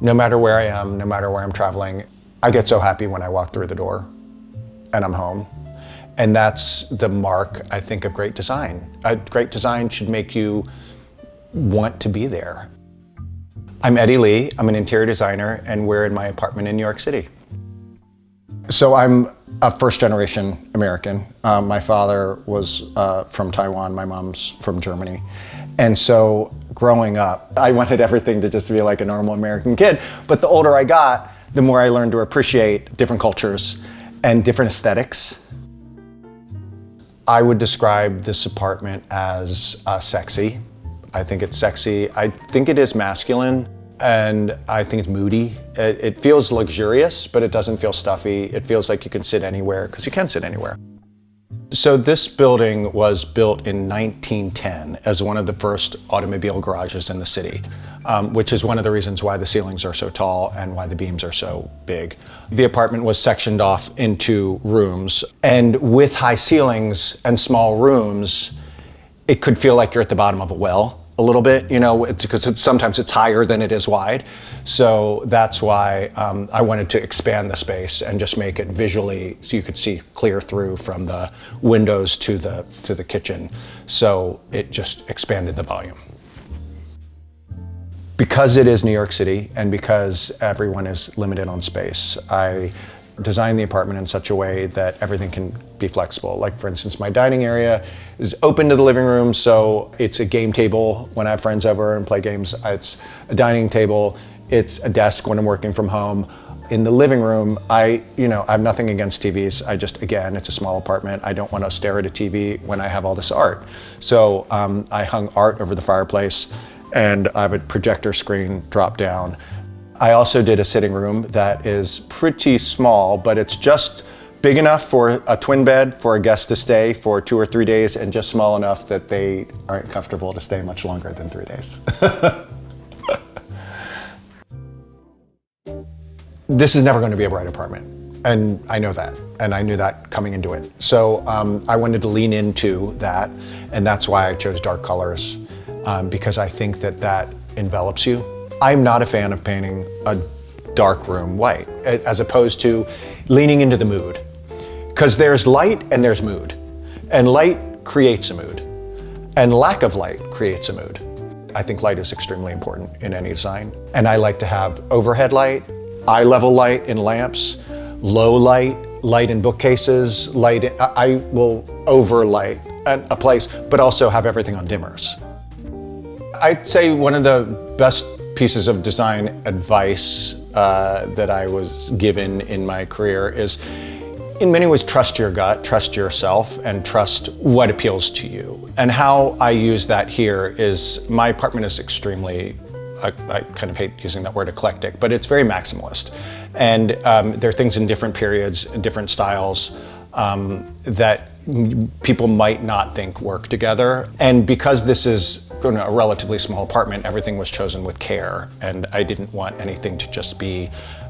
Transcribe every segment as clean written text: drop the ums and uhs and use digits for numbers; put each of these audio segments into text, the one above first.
no matter where I am, no matter where I'm traveling, I get so happy when I walk through the door and I'm home. And that's the mark, I think, of great design. Great design should make you want to be there. I'm Eddie Lee, I'm an interior designer, and we're in my apartment in New York City. So I'm a first-generation American. My father was from Taiwan, my mom's from Germany. And so growing up, I wanted everything to just be like a normal American kid. But the older I got, the more I learned to appreciate different cultures and different aesthetics. I would describe this apartment as sexy. I think it's sexy. I think it is masculine, and I think it's moody. It feels luxurious, but it doesn't feel stuffy. It feels like you can sit anywhere, because you can sit anywhere. So this building was built in 1910 as one of the first automobile garages in the city, which is one of the reasons why the ceilings are so tall and why the beams are so big. The apartment was sectioned off into rooms, and with high ceilings and small rooms, it could feel like you're at the bottom of a well a little bit, you know, because sometimes it's higher than it is wide. So that's why I wanted to expand the space and just make it visually so you could see clear through from the windows to the kitchen. So it just expanded the volume. Because it is New York City and because everyone is limited on space, I designed the apartment in such a way that everything can be flexible. Like, for instance, my dining area is open to the living room, so it's a game table when I have friends over and play games. It's a dining table, it's a desk when I'm working from home. In the living room, I have nothing against TVs. Again, it's a small apartment. I don't want to stare at a TV when I have all this art. So I hung art over the fireplace, and I have a projector screen drop down. I also did a sitting room that is pretty small, but it's just big enough for a twin bed for a guest to stay for 2 or 3 days, and just small enough that they aren't comfortable to stay much longer than 3 days. This is never going to be a bright apartment, and I know that, and I knew that coming into it. So I wanted to lean into that, and that's why I chose dark colors, because I think that envelops you. I'm not a fan of painting a dark room white, as opposed to leaning into the mood. Because there's light and there's mood. And light creates a mood. And lack of light creates a mood. I think light is extremely important in any design. And I like to have overhead light, eye level light in lamps, low light, light in bookcases, I will overlight a place, but also have everything on dimmers. I'd say one of the best pieces of design advice that I was given in my career is, in many ways, trust your gut, trust yourself, and trust what appeals to you. And how I use that here is, my apartment is extremely, I kind of hate using that word eclectic, but it's very maximalist. And there are things in different periods, different styles, that people might not think work together. And because this is a relatively small apartment, everything was chosen with care. And I didn't want anything to just be,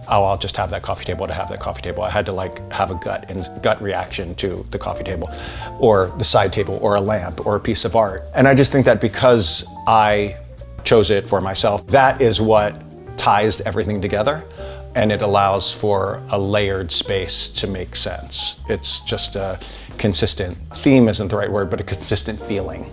oh, I'll just have that coffee table to have that coffee table. I had to have a gut reaction to the coffee table, or the side table, or a lamp, or a piece of art. And I just think that because I chose it for myself, that is what ties everything together. And it allows for a layered space to make sense. It's just a consistent theme, isn't the right word, but a consistent feeling.